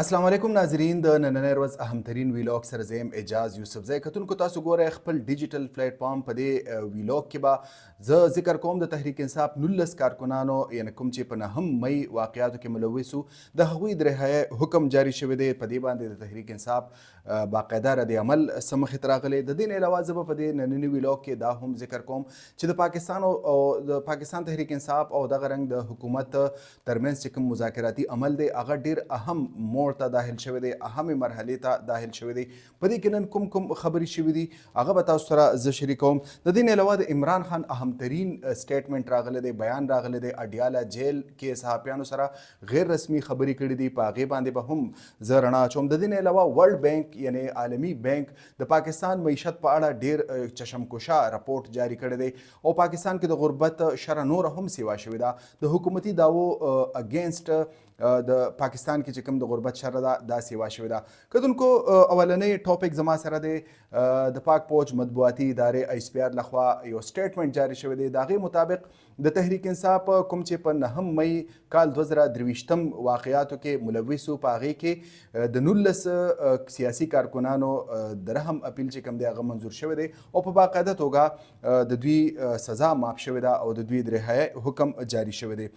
السلام علیکم ناظرین د نننۍ ورځ اهمترین ویلاګ سره زه یم اعجاز یوسفزی. کتونکو تاسو ګورئ خپل ډیجیټل پلیټ فارم په دې ویلاګ کې به زه ذکر کوم د تحریک انصاف 19 کارکنانو یعنې کوم چې په 9 مئی واقعاتو کې ملوث وو د هغوی د رهایۍ حکم جاري شوی دی. په دې باندې د تحریک انصاف باقاعده رد عمل څه مخې ته راغلی. د دې نه علاوه زه به په دې ننني ویلاګ کې دا هم ذکر کوم چې د پاکستان تحریک انصاف او دغه رنګ د حکومت ترمنځ چې کوم مذاکراتي عمل دی هغه ډیر اهم موړ ته داخل شوی دی، اهمې مرحلې ته داخل شوی دی. په دې کې نن کوم خبرې شوي دي هغه به تاسو سره زه شریکوم. د دې نه علاوه د عمران خان اهمترین سټیټمنټ راغلی دی، بیان راغلی دی. اډیاله جیل کې صحافیانو سره غیر رسمي خبرې کړې دي، په هغې باندې به هم زه رڼا اچوم. د دې نه علاوه ورلډ بینک یعنې عالمي بینک د پاکستان معیشت په اړه ډیر چشمکشه راپورټ جاری کړی دی او پاکستان کې د غربت شرح نوره هم سیوا شوې ده. د حکومتي دعوو اگینسټ د پاکستان کې چې کوم د غربت شر ده دا سیوا شوې ده. کتونکو اولنۍ ټاپک زما سره دی. د پاک فوج مطبوعاتي ادارې ایس پی آر لخوا یو سټیټمنټ جاری شوی دی. د هغې مطابق د تحریک انصاف کوم چې په 9 مئی کال 2023 واقعاتو کې ملوث وو په هغې کې د 19 سیاسي کارکنانو د رحم اپیل چې کوم دی هغه منظور شوی دی او په باقاعده توګه د دوی سزا معاف شوې ده او د دوی د رهایۍ حکم جاری شوی دی.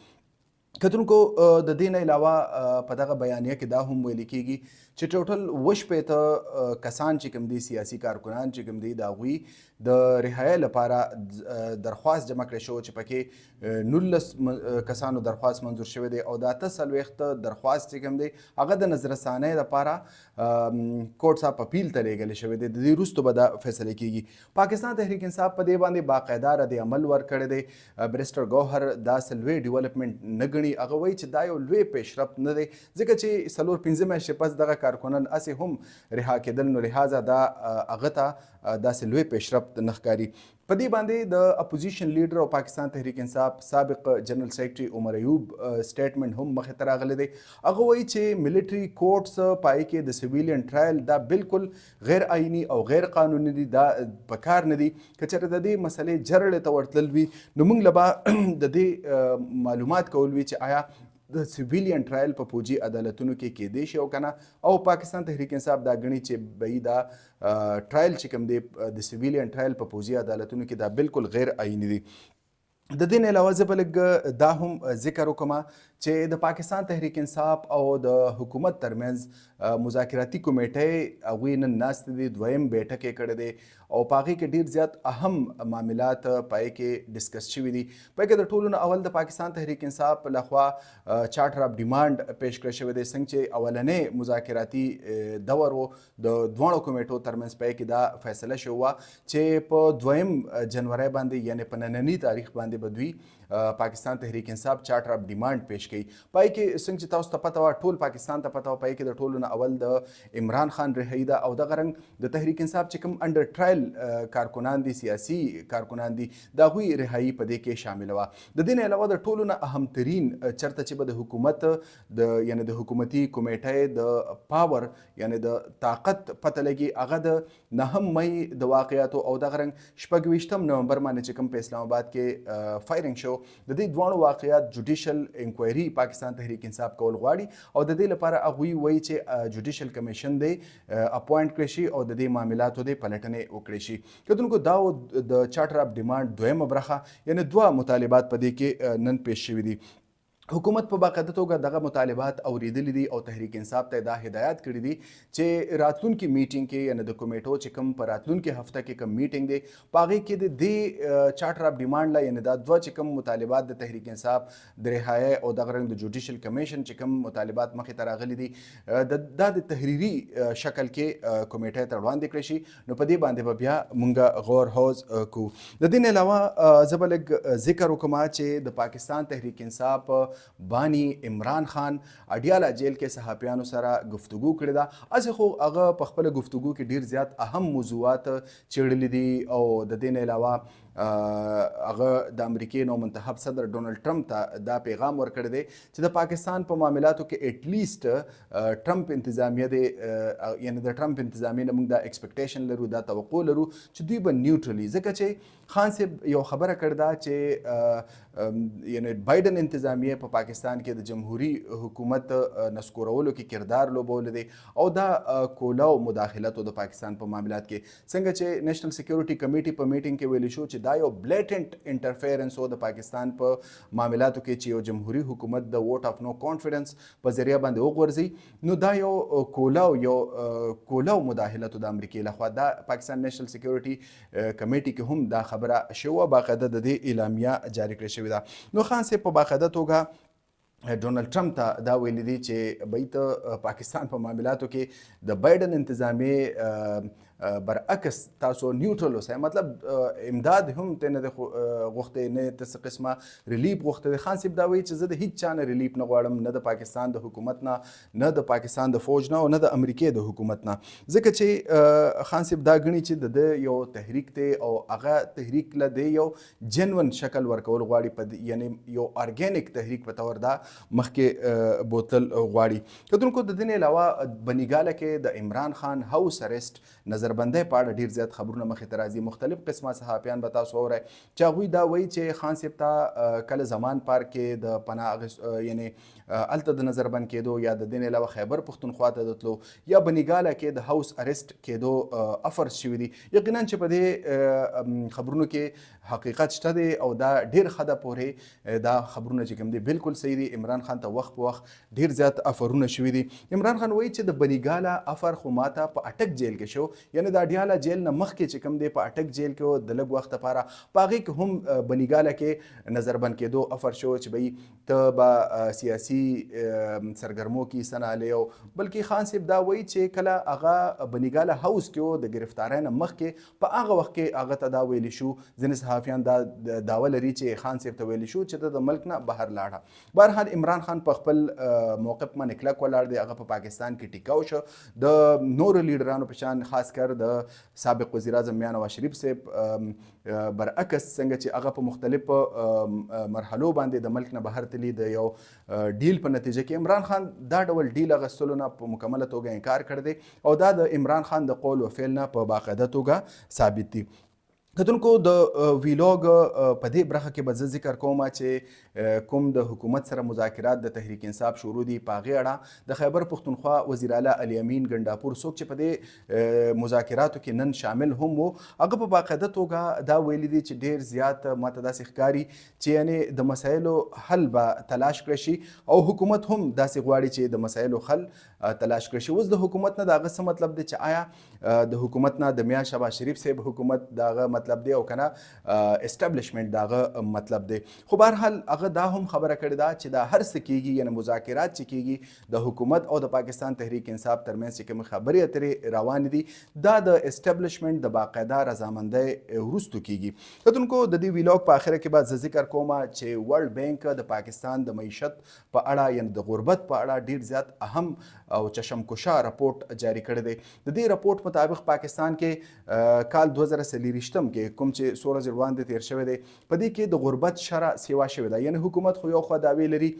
کتونکو د دې نه علاوه په دغه بیانیه کې دا هم ویل کېږي چې ټوټل 80 کسان چې کوم دي سیاسي کارکنان چې کوم دي د هغوی د رهایۍ لپاره درخواست جمع کړی شو چې پکې 19 کسانو درخواست منظور شوی دی او د 48 درخواست چې کوم دی هغه د نظرثانۍ لپاره کوټ صاحب اپیل ته لیږلی شوی دی. د دې وروسته به دا فیصله کېږي. پاکستان تحریک انصاف په دې باندې باقاعده رد عمل ورکړی دی. بریسټر ګوهر دا لوی ډیولپمنټ نه ګڼي. هغه وایي چې دا یو لوی پیشرفت نه دی ځکه چې 4-5 میاشتې پس دغه کارکنان هسې هم رها کېدل، نو لهذا دا هغه ته داسې لوی پیشرفت نه ښکاري. په دې باندې د اپوزیشن لیډر او پاکستان تحریک انصاف سابق جنرال سیکرټري عمر ایوب سټیټمنټ هم مخې ته راغلی دی. هغه وایي چې ملټري کورټس پای کې د سیویلین ټرایل دا بالکل غیر آئینی او غیر قانوني دي، دا پکار نه دي. که چېرې د دې مسلې جرړې ته ورتلل وي نو موږ له به د دې معلومات کول وي چې آیا د سیویلین ټرایل په فوجي عدالتونو کې کېدی شي او که نه، او پاکستان تحریک انصاف دا ګڼي چې به دا ټرایل چې کوم دی د سیویلین ټرایل په فوجي عدالتونو کې دا بالکل غیر آئیني دي. د دې نه علاوه زه به لږ دا هم ذکر وکړم چې د پاکستان تحریک انصاف او د حکومت ترمنځ مذاکراتي کمیټې هغوی نن ناستې دي، دویم بیټک یې کړی دی او په هغې کې ډېر زیات اهم معاملات پای کې ډسکس شوي دي. پای کې د ټولو نه اول د پاکستان تحریک انصاف لخوا چارټر اف ډیمانډ پیش کړی شوی دی، څنګه چې اولنۍ مذاکراتي دور و د دواړو کمیټو ترمنځ پای کې دا فیصله شوې وه چې په 2 جنوري باندې یعنې په ننني تاریخ باندې به دوی پاکستان تحریک انصاف چارټر اف ډیمانډ پیش کړي. پای کې څنګه چې تاسو ته پته وه، ټول پاکستان ته پته وه، پای کې د ټولو نه اول د عمران خان رهایي ده او دغه رنګ د تحریک انصاف چې کوم انډر ټرایل کارکنان دي، سیاسي کارکنان دي، د هغوی رهایي په دې کې شامله وه. د دې نه علاوه د ټولو نه اهمترین چرته چې به د حکومت یعنې د حکومتي کمیټې د پاور یعنې د طاقت پته لګي هغه د 9 مئی د واقعاتو او دغه رنګ 26 نومبر باندې چې کوم په اسلام آباد کې فایرنګ شو، د دې دواړو واقعات جوډیشل انکوایري پاکستان تحریک انصاف کول غواړي او د دې لپاره هغوی وایي چې جوډیشل کمیشن دی اپوینټ کړی شي او د دې معاملاتو دی پلټنې وکړي شي. کتونکو دا د چارټر اف ډیمانډ دویمه برخه یعنې 2 مطالبات په دې کې نن پیش شوي دي. حکومت په باقاعده توګه دغه مطالبات اوریدلی دي او تحریک انصاف ته دا هدایت کړي دي چې راتلونکي میټینګ کې یعنې د کمیټو چې کوم په راتلونکي هفته کې کوم میټینګ دی په هغې کې د دې چارټر اف ډیمانډ لا یعنې دا 2 چې کوم مطالبات د تحریک انصاف د رهایۍ او دغه رنګ د جوډیشل کمیشن چې کوم مطالبات مخې ته راغلي دي دا د تحریري شکل کې کمیټې ته وړاندې کړی شي. نو په دې باندې به بیا مونږ غور هوز کوو. د دې نه علاوه زه به لږ ذکر وکړم چې د پاکستان تحریک انصاف بانی عمران خان اډیاله جیل کې صحافیانو سره گفتگو کړې ده. هسې خو هغه په خپله گفتگو کې ډیر زیات اهم موضوعات چیړلي دي او د دې نه علاوه هغه د امریکای نو منتخب صدر ډونالد ټرمپ ته دا پیغام ورکړی دی چې د پاکستان په معاملاتو کې ایټ لیست ټرمپ انتظامیه دی یعنی د ټرمپ انتظامیه نه موږ دا ایکسپیکټیشن لرو دا توقع لرو چې دوی به نیوټرلی ځکه چې خان صاحب یو خبره کړې ده چې یعنی بایدن انتظامیه په پاکستان کې د جمهوریت حکومت نسکورولو کې کردار لوبولی دی او دا کولاو مداخلتو د پاکستان په معاملات کې څنګه چې نېشنل سکیورټي کمیټي په میټینګ کې ویلي شو چې دا یو بلیټنټ انټرفیرنس و د پاکستان په معاملاتو کې چې یو جمهوریت حکومت د ووټ اف نو کانفیډنس په ذریعہ باندې وغورځي نو دا یو کولاو مداخلتو د امریکای لخوا دا پاکستان نېشنل سکیورټي کمیټي کې هم دا خبره شوه باقاعده د دې اعلامیه جاری کړې شوې ده نو خان صاحب په باقاعده توګه ډونالد ټرمپ ته دا ویلي دي چې بهی ته پاکستان په معاملاتو کې د بایدن انتظامیې برعکس تاسو نیوټرل اوسئ مطلب امداد هم ته نه غوښتې نه ته قسمه ریلیف غوښتې خان صاحب دا وایي چې زه د هیڅ چا نه ریلیف نه غواړم نه د پاکستان د حکومت نه د پاکستان د فوج نه او نه د امریکای د حکومت نه ځکه چې خان صاحب دا ګڼي چې د یو تحریک دی او هغه تحریک له دی یو جنون شکل ورکول غواړي یعنی یو ارګینیک تحریک په تور دا مخکې بوتل غواړي کتونکو د دې علاوه بنیګاله کې د عمران خان هاوس ارست نظربندۍ په اړه ډیر زیات خبرونه مخې ته راځي مختلف قسمه صحافیان به تاسو اورئ چې هغوی دا وایي چې خان صاحب ته کله زمان پارک کې د پناه یعنی هلته د نظربند کېدو یا د دې علاوه خیبر پښتونخوا ته د تلو یا بنیګاله کې د هاوس ارست کېدو افرز شوي دي یقینا چې په دې خبرونو کې حقیقت شته دی او دا ډیر ښه ده پورې دا خبرونه چې کوم دي بالکل صحیح دي عمران خان ته وخت په وخت ډیر زیات افرونه شوي دي عمران خان وایي چې د بنیګاله افر خو ماته په اټک جیل کې شو یعنی د اډیاله جیل نه مخکې چې کوم دی په اټک جیل کې د لږ وخت لپاره په هغې کې هم بنیګاله کې نظربند کېدو افر شو چې به ته به سیاسي سرګرمو کې حصه نه اخلې او بلکې خان صاحب دا وایي چې کله هغه بنیګاله هاوس کې د ګرفتارۍ نه مخکې په هغه وخت کې هغه ته دا ویلي شو ځینې صحافیان دا دعوه لري چې خان صاحب ته ویلي شو چې د ملک نه بهر لاړه بهرحال عمران خان په خپل موقف باندې کلک ولاړ دی هغه په پاکستان کې ټیکاو شو د نورو لیډرانو په شان خاص کر د سابق وزیر اعظم میاں نواز شریف صاحب برعکس څنګه چې هغه په مختلفو مرحلو باندې د ملک نه بهر تلي د یو ډیل په نتیجه کې عمران خان دا ډول ډیل اخیستلو نه په مکمله توګه انکار کړی دی او دا د عمران خان د قول و فعل نه په باقاعده توګه ثابت دي کتونکو د ویلوګ په دې برخه کې به زه ذکر کوم چې کوم د حکومت سره مذاکرات د تحریک انصاف شروع دي په هغې اړه د خیبر پښتونخوا وزیر اعلی علي امین ګنډاپور څوک چې په دې مذاکراتو کې نن شامل هم وو هغه په باقاعده توګه دا ویلي دي چې ډېر زیات ماته داسې ښکاري چې یعنې د مسایلو حل به تلاش کړی شي او حکومت هم داسې غواړي چې د مسایلو حل تلاش کړی شي اوس د حکومت نه د هغه څه مطلب دی چې آیا د حکومت نه د میاں شهباز شریف صاحب حکومت د هغه مطلب دی او کنه اسټابلیشمنت داغه مطلب دی خو بهرحال هغه دا هم خبره کړې ده چې دا هر څه کیږي یعنی مذاکرات چې کیږي د حکومت او د پاکستان تحریک انصاف ترمنځ چې کوم خبرې اترې روان دي دا د اسټابلیشمنت د باقاعده رضامندۍ وروستو کیږي کتونکو د دې ویلاګ په اخره کې بعد ذکر کوم چې ورلد بانک د پاکستان د معیشت په اړه یعنی د غربت په اړه ډیر زیات اهم او چشمکشا راپورټ جاری کړی دی د دې راپورټ مطابق پاکستان کې کال 2023 کې کوم چې 16 ورځې وړاندې تیر شوی دی په دې کې د غربت شرح سیوا شوې ده یعنی حکومت خو یو خوا دعوې لري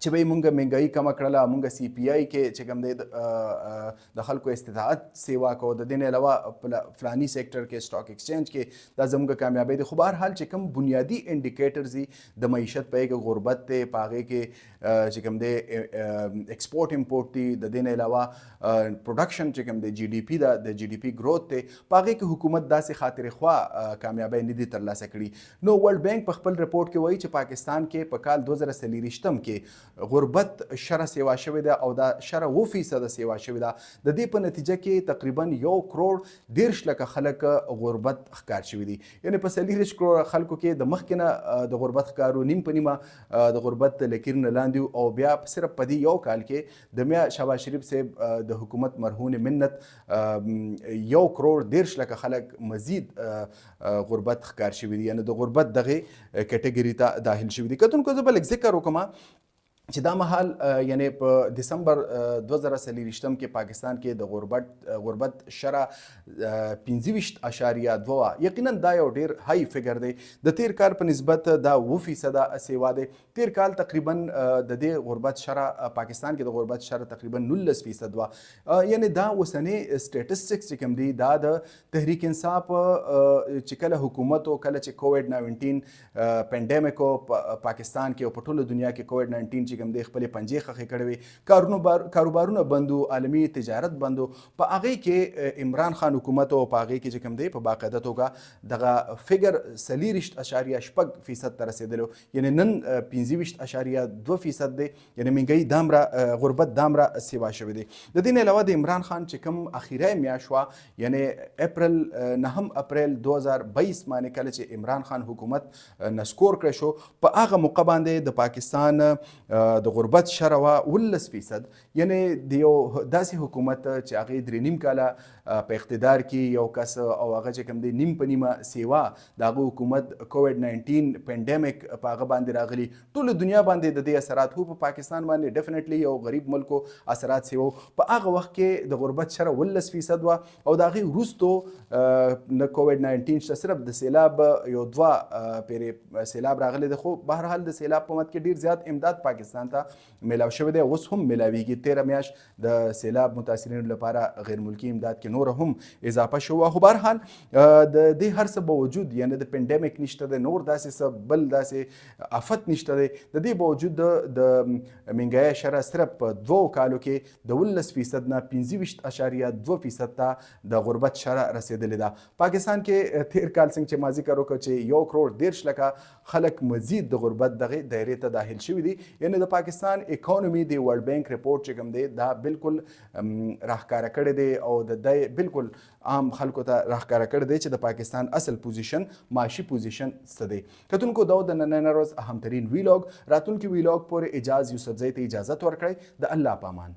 چې به مونږ مهنګایي کمه کړله مونږ سی پی آی کې چې کوم دی د خلکو استطاعت سیوا کو د دې نه علاوه فلاني سیکټر کې سټاک ایکسچینج کې دا زموږ کامیابی دی خو بهرحال چې کوم بنیادی انډیکیټرز دي د معیشت په کې غربت دی په هغې کې چې کوم دی ایکسپورټ امپورټ دی د دې نه علاوه پروډکشن چې کوم دی جی ډي پی دا د جی ډي پی ګروث دی په هغې کې حکومت داسې خاطرې خوا کامیابی نه دي ترلاسه کړي نو ورلد بانک په خپل رپورټ کې وایي چې پاکستان کې په کال 2023 کې غربت شره سیوا شوې ده او دا شره 2% سیوا شوې ده د دې په نتیجه کې تقریبا 1 کروڑ 13 لکه خلک غربت ښکار شوي دي یعنی په 40 کروڑ خلکو کې د مخکې نه د غربت ښکارو نیم په نیمه د غربت لکیر نه لاندې او بیا صرف په دې یو کال کې د میاں شهباز شریف صاحب د حکومت مرهون منت 1 کروڑ 13 لکه خلک مزید غربت ښکار شوي دي یعنی د غربت دغه کټګوري ته داخل شوي دي کتونکو زه به لږ ذکر وکړم چې دا مهال یعنی په دسمبر 2023 کې پاکستان کې د غربت شرح 25.2 یقینا دا یو ډیر های فګر دی د تیر کال په نسبت دا 2% سیوا دی. تیر کال تقریبا د دې غربت شرح پاکستان کې د غربت شرح تقریبا 19% وا. یعنی دا اوسنی سټیټسټکس چې کوم دی دا د تحریک انصاف چې کله حکومت او کله چې کووډ 19 پینډیمک پاکستان کې او په ټوله دنیا کې کووډ 19 چې کوم دی خپل پنجې خخې کړې وي، کاروبارونه بندو، عالمي تجارت بندو، په هغه کې عمران خان حکومت او په هغه کې چې کوم دی په باقاعده توګه دغه فګر 40.6% ته رسیدلو. یعنی نن 25.2% دی، یعنی منګي دامره غربت دامره سیوا شوی دی. د دې علاوه د عمران خان چې کوم اخیری میاشت وه یعنی اپریل 9 اپریل 2022 باندې کله چې عمران خان حکومت نسکور کړی شو، په هغه موقع باندې د پاکستان د غربت شرح وا 19%. یعنی د یو داسې حکومت چې هغه 3.5 کاله په اقتدار کې یو کس او هغه چې کوم دی نیم په نیمه سیوا د هغه حکومت کووډ 19 پینډیمک په هغه باندې راغلی، ټوله دنیا باندې د دې اثرات هو په پاکستان باندې ډیفینیټلی یو غریب ملکو اثرات سیو. په هغه وخت کې د غربت شرح 19% وا او د هغې وروستو د کووډ 19 ته صرف د سیلاب یو 2 پیرې سیلاب راغلی دی، خو بهرحال د سیلاب په مت کې ډیر زیات امداد پاکستان ته ملاو شوی دی، اوس هم ملاویږي. 13 میاشت د سیلاب متاثرینو لپاره غیر ملکی امداد کې نور هم اضافه شو. خو بهرحال د دې هر څه باوجود یعنی د پینډیمک نشته دی، نور داسې څه بل داسې آفت نشته دی، د دې باوجود د منګای شرح صرف په 2 کالو کې د 19% نه 25.2% ته د غربت شرح رسیدلې ده. پاکستان کې تیر کال څنګه چې ما ذکر وکړ چې 1.13 کروڑ خلک مزید د غربت دغه دایرې ته داخل شوي دي. یعنی د پاکستان اکانومي د ورلد بانک رپورټ چې کوم دی دا بالکل راښکاره کړی دی او د بالکل عام خلکو ته راښکاره کړی دی چې د پاکستان اصل پوزیشن معاشي پوزیشن څه دی. کتونکو دا د نننۍ ورځ اهم ترین ویلاګ، راتلونکي ویلاګ پورې اجاز یوسفزۍ ته اجازت ورکړئ. د الله په امان.